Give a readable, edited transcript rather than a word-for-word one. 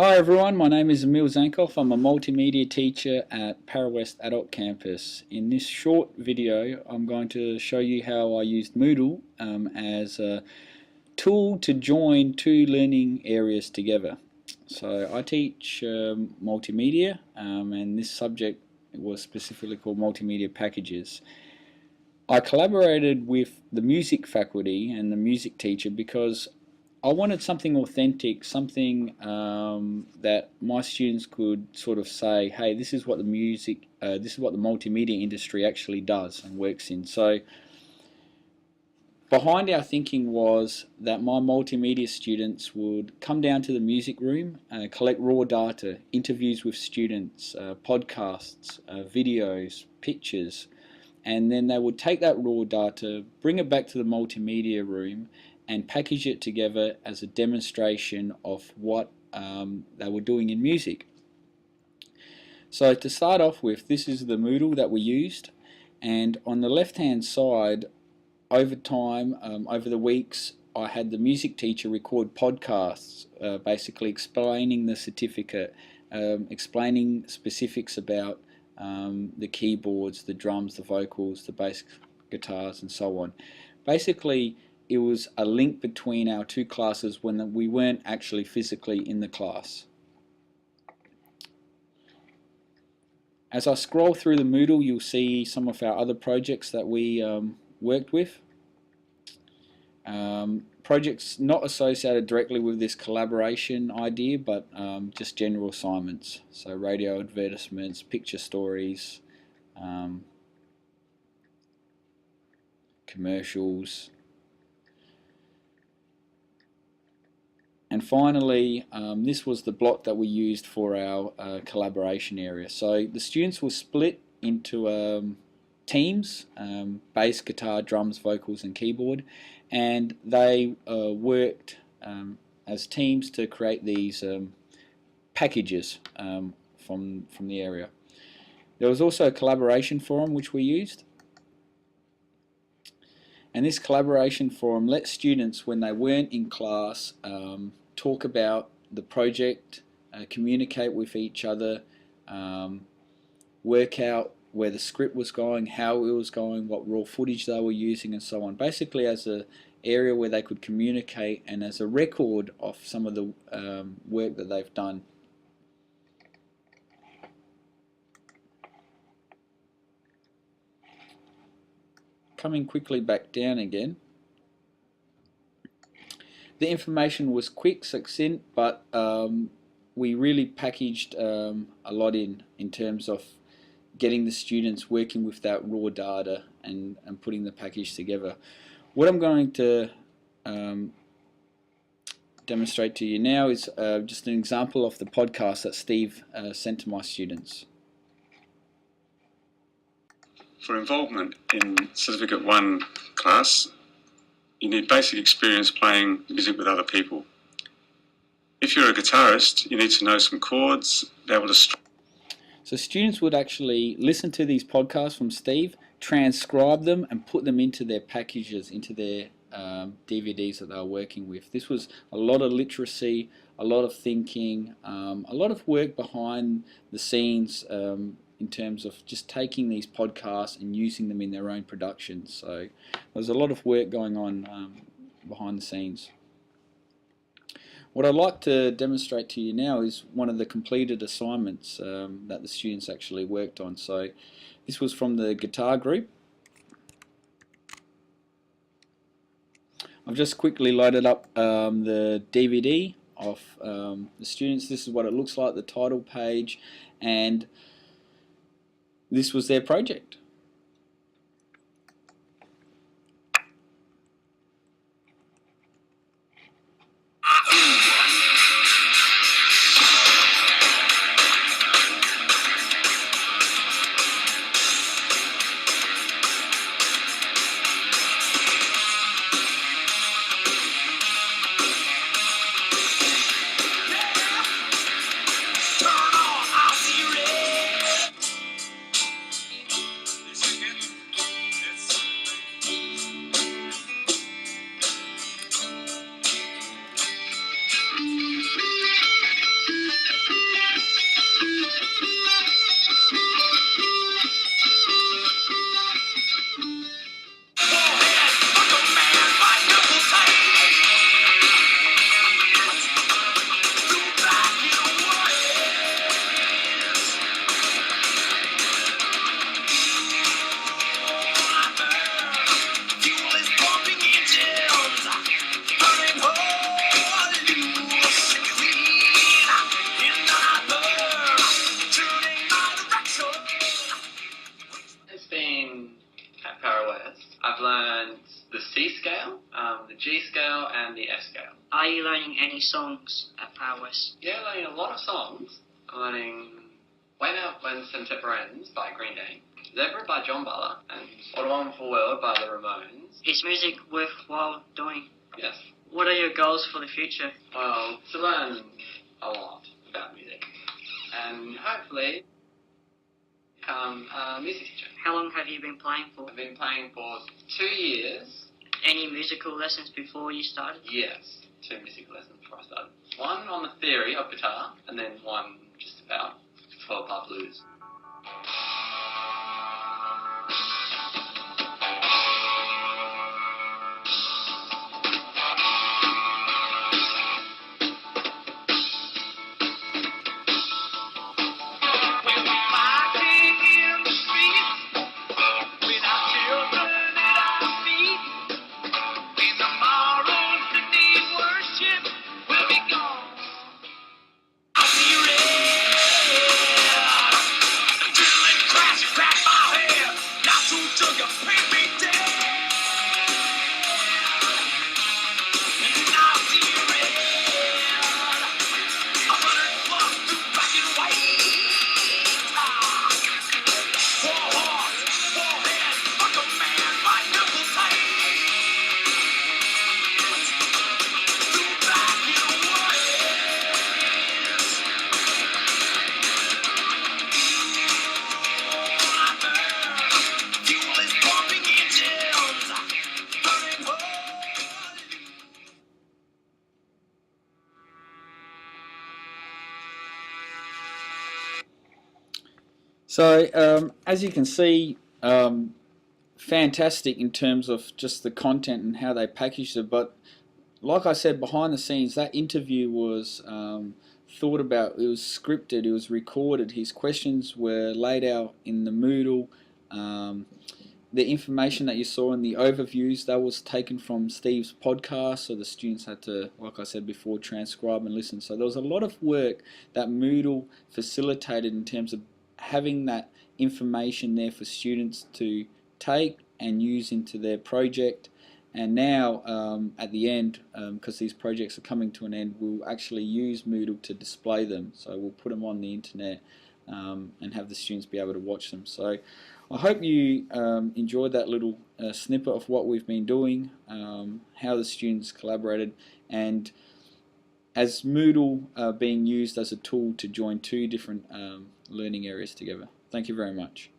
Hi everyone, my name is Emil Zankov. I'm a multimedia teacher at Parawest Adult Campus. In this short video I'm going to show you how I used Moodle as a tool to join two learning areas together. So I teach multimedia and this subject was specifically called multimedia packages. I collaborated with the music faculty and the music teacher because I wanted something authentic, something that my students could sort of say, hey, this is what the this is what the multimedia industry actually does and works in. So behind our thinking was that my multimedia students would come down to the music room, collect raw data, interviews with students, podcasts, videos, pictures, and then they would take that raw data, bring it back to the multimedia room and package it together as a demonstration of what they were doing in music. So to start off with, this is the Moodle that we used, and on the left hand side, over time, over the weeks, I had the music teacher record podcasts basically explaining the certificate, explaining specifics about the keyboards, the drums, the vocals, the bass guitars and so on. Basically it was a link between our two classes when we weren't actually physically in the class. As I scroll through the Moodle, you'll see some of our other projects that we worked with. Projects not associated directly with this collaboration idea, but just general assignments. So radio advertisements, picture stories, commercials. And finally, this was the block that we used for our collaboration area. So the students were split into teams, bass, guitar, drums, vocals and keyboard, and they worked as teams to create these packages from the area. There was also a collaboration forum which we used. And this collaboration forum lets students, when they weren't in class, talk about the project, communicate with each other, work out where the script was going, how it was going, what raw footage they were using and so on. Basically as an area where they could communicate and as a record of some of the work that they've done. Coming quickly back down again, the information was quick, succinct, but we really packaged a lot in terms of getting the students working with that raw data and putting the package together. What I'm going to demonstrate to you now is just an example of the podcast that Steve sent to my students. For involvement in Certificate 1 class, you need basic experience playing music with other people. If you're a guitarist, you need to know some chords, be able to... So students would actually listen to these podcasts from Steve, transcribe them and put them into their packages, into their DVDs that they were working with. This was a lot of literacy, a lot of thinking, a lot of work behind the scenes in terms of just taking these podcasts and using them in their own productions. So there's a lot of work going on behind the scenes. What I'd like to demonstrate to you now is one of the completed assignments that the students actually worked on. So this was from the guitar group. I've just quickly loaded up the DVD of the students. This is what it looks like, the title page, and this was their project. any songs at Power West? Yeah, learning a lot of songs. I'm learning Wait Out When September Ends by Green Day, Zebra by John Butler, and What a Wonderful World by the Ramones. Is music worthwhile doing? Yes. What are your goals for the future? Well, to learn a lot about music, and hopefully become a music teacher. How long have you been playing for? I've been playing for 2 years. Any musical lessons before you started? Yes, 2 music lessons before I started. One on the theory of guitar, and then one just about 12-part blues. So as you can see, fantastic in terms of just the content and how they packaged it. But like I said, behind the scenes, that interview was thought about. It was scripted. It was recorded. His questions were laid out in the Moodle. The information that you saw in the overviews, that was taken from Steve's podcast, so the students had to, like I said before, transcribe and listen. So there was a lot of work that Moodle facilitated in terms of having that information there for students to take and use into their project. And now at the end, because these projects are coming to an end, we'll actually use Moodle to display them. So we'll put them on the internet and have the students be able to watch them. So I hope you enjoyed that little snippet of what we've been doing, how the students collaborated, and as Moodle being used as a tool to join 2 different learning areas together. Thank you very much.